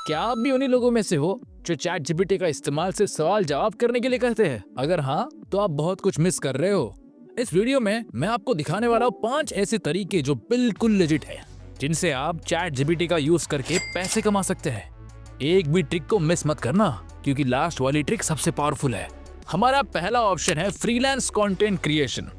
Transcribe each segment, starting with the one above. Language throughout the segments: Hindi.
क्या आप भी उन्हीं लोगों में से हो जो चैट जीपीटी का इस्तेमाल सिर्फ सवाल जवाब करने के लिए करते हैं? अगर हाँ, तो आप बहुत कुछ मिस कर रहे हो। इस वीडियो में मैं आपको दिखाने वाला हूँ 5 ऐसे तरीके जो बिल्कुल लेजिट है, जिनसे आप चैट जीपीटी का यूज करके पैसे कमा सकते हैं। एक भी ट्रिक को मिस मत करना, क्योंकि लास्ट वाली ट्रिक सबसे पावरफुल है। हमारा पहला ऑप्शन है फ्रीलांस कंटेंट क्रिएशन।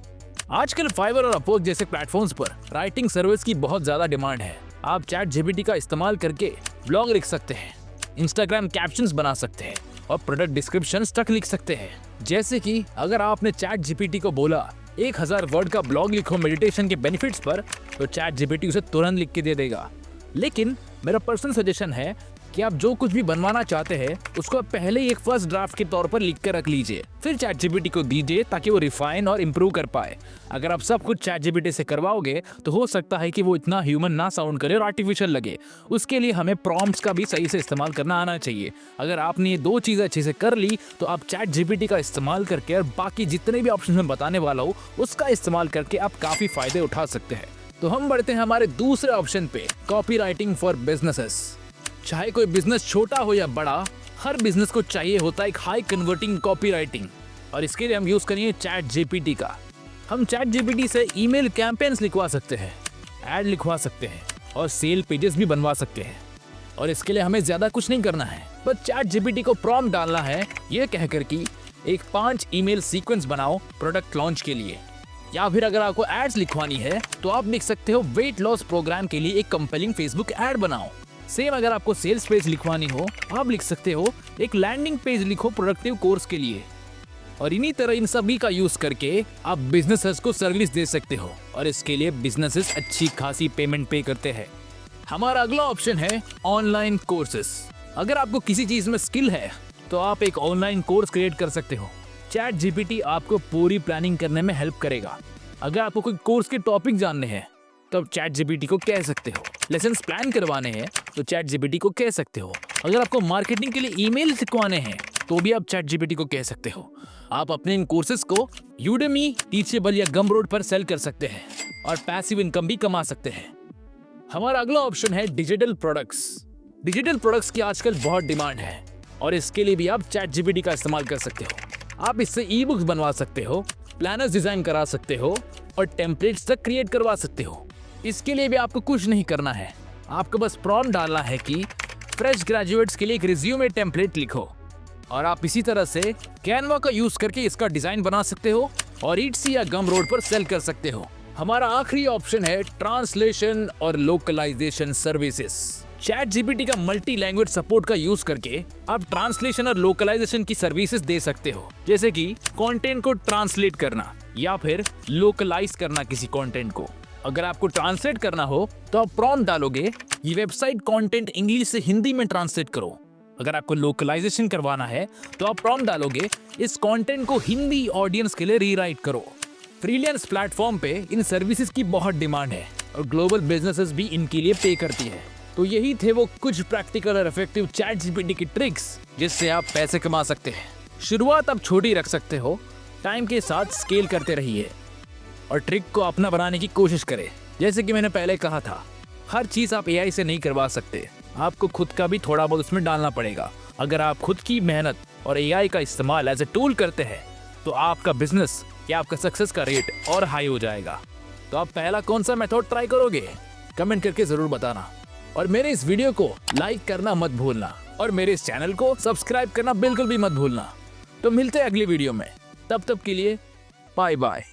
आजकल फाइवर और अपवर्क जैसे प्लेटफॉर्म्स पर राइटिंग सर्विस की बहुत ज्यादा डिमांड है। आप चैट जीपीटी का इस्तेमाल करके ब्लॉग लिख सकते हैं, इंस्टाग्राम कैप्शंस बना सकते हैं और प्रोडक्ट डिस्क्रिप्शंस तक लिख सकते हैं। जैसे कि अगर आपने चैट जीपीटी को बोला 1000 वर्ड का ब्लॉग लिखो मेडिटेशन के बेनिफिट्स पर, तो चैट जीपीटी उसे तुरंत लिख के दे देगा। लेकिन मेरा पर्सनल सजेशन है कि आप जो कुछ भी बनवाना चाहते हैं उसको पहले ही एक फर्स्ट ड्राफ्ट के तौर पर लिख कर रख लीजिए, फिर चैट जीपीटी को दीजिए ताकि वो रिफाइन और इम्प्रूव कर पाए। अगर आप सब कुछ चैट जीपीटी से करवाओगे तो हो सकता है कि वो इतना ह्यूमन ना साउंड करे और आर्टिफिशियल लगे। उसके लिए हमें प्रॉम्प्ट्स का भी सही से इस्तेमाल करना आना चाहिए। अगर आपने ये 2 चीजें अच्छे से कर ली तो आप चैट जीपीटी का इस्तेमाल करके और बाकी जितने भी ऑप्शन मैं बताने वाला हूँ उसका इस्तेमाल करके आप काफी फायदे उठा सकते हैं। तो हम बढ़ते हैं हमारे दूसरे ऑप्शन पे, कॉपी राइटिंग फॉर बिजनेसेस। चाहे कोई बिजनेस छोटा हो या बड़ा, हर बिजनेस को चाहिए होता है एक हाई कन्वर्टिंग कॉपी राइटिंग, और इसके लिए हम यूज करेंगे चैट जीपीटी का। हम चैट जीपीटी से ईमेल कैंपेन्स लिखवा सकते हैं, ऐड लिखवा सकते हैं और सेल पेजेस भी बनवा सकते हैं। और इसके लिए हमें ज्यादा कुछ नहीं करना है, बस चैट जीपीटी को प्रॉम्प्ट डालना है ये कहकर कि एक 5 ईमेल सीक्वेंस बनाओ प्रोडक्ट लॉन्च के लिए। या फिर अगर आपको एड्स लिखवानी है तो आप लिख सकते हो वेट लॉस प्रोग्राम के लिए एक कंपेलिंग फेसबुक एड बनाओ। सेम अगर आपको सेल्स पेज लिखवानी हो आप लिख सकते हो एक लैंडिंग पेज लिखो प्रोडक्टिव कोर्स के लिए। और इन्हीं तरह इन सभी का यूज करके आप बिजनेसेस को सर्विस दे सकते हो, और इसके लिए बिजनेसेस अच्छी खासी पेमेंट पे करते हैं। हमारा अगला ऑप्शन है ऑनलाइन कोर्सेस। अगर आपको किसी चीज में स्किल है तो आप एक ऑनलाइन कोर्स क्रिएट कर सकते हो। चैट जीपीटी आपको पूरी प्लानिंग करने में हेल्प करेगा। अगर आपको कोई कोर्स के टॉपिक जानने हैं तो आप चैट जीपीटी को कह सकते हो। लेसन्स प्लान करवाने हैं तो चैट जीपीटी को कह सकते हो। अगर आपको मार्केटिंग के लिए ईमेल लिखवाने हैं तो भी आप चैट जीपीटी को कह सकते हो। आप अपने इन कोर्सेज को यूडेमी, टीचेबल या गमरोड पर सेल कर सकते हैं और पैसिव इनकम भी कमा सकते हैं। हमारा अगला ऑप्शन है डिजिटल प्रोडक्ट्स। डिजिटल प्रोडक्ट्स की आजकल बहुत डिमांड है और इसके लिए भी आप चैट जीपीटी का इस्तेमाल कर सकते हो। आप इससे ई बुक्स बनवा सकते हो, प्लानर्स डिजाइन करा सकते हो और टेम्पलेट्स तक क्रिएट करवा सकते हो। इसके लिए भी आपको कुछ नहीं करना है, आपको बस प्रॉम्प्ट डालना है कि फ्रेश ग्रेजुएट्स के लिए एक रिज्यूमे टेम्पलेट लिखो, और आप इसी तरह से कैनवा का यूज करके इसका डिजाइन बना सकते हो और ईटसी या गमरोड पर सेल कर सकते हो। हमारा आखिरी ऑप्शन है ट्रांसलेशन और लोकलाइजेशन सर्विसेज। चैट जीपीटी का मल्टी लैंग्वेज सपोर्ट का यूज करके आप ट्रांसलेशन और लोकलाइजेशन की सर्विसेज दे सकते हो, जैसे कि कंटेंट को ट्रांसलेट करना या फिर लोकलाइज करना किसी कंटेंट को। अगर आपको ट्रांसलेट करना हो तो आप प्रॉम्प्ट डालोगे ये वेबसाइट कंटेंट इंग्लिश से हिंदी में ट्रांसलेट करो। अगर आपको लोकलाइजेशन करवाना है तो आप प्रॉम्प्ट डालोगे इस कंटेंट को हिंदी ऑडियंस के लिए रीराइट करो। फ्रीलांस प्लेटफॉर्म पे इन सर्विसेज की बहुत डिमांड है और ग्लोबल बिजनेसेस भी इनके लिए पे करती है। तो यही थे वो कुछ प्रैक्टिकल और इफेक्टिव चैट जीपीटी की ट्रिक्स जिससे आप पैसे कमा सकते हैं। शुरुआत आप छोटी रख सकते हो, टाइम के साथ स्केल करते रहिए और ट्रिक को अपना बनाने की कोशिश करें। जैसे कि मैंने पहले कहा था, हर चीज आप एआई से नहीं करवा सकते, आपको खुद का भी थोड़ा बहुत उसमें डालना पड़ेगा। अगर आप खुद की मेहनत और एआई का इस्तेमाल एज ए टूल करते हैं तो आपका बिजनेस या आपका सक्सेस का रेट और हाई हो जाएगा। तो आप पहला कौन सा मेथड ट्राई करोगे, कमेंट करके जरूर बताना। और मेरे इस वीडियो को लाइक करना मत भूलना और मेरे इस चैनल को सब्सक्राइब करना बिल्कुल भी मत भूलना। तो मिलते हैं अगली वीडियो में, तब तक के लिए बाय बाय।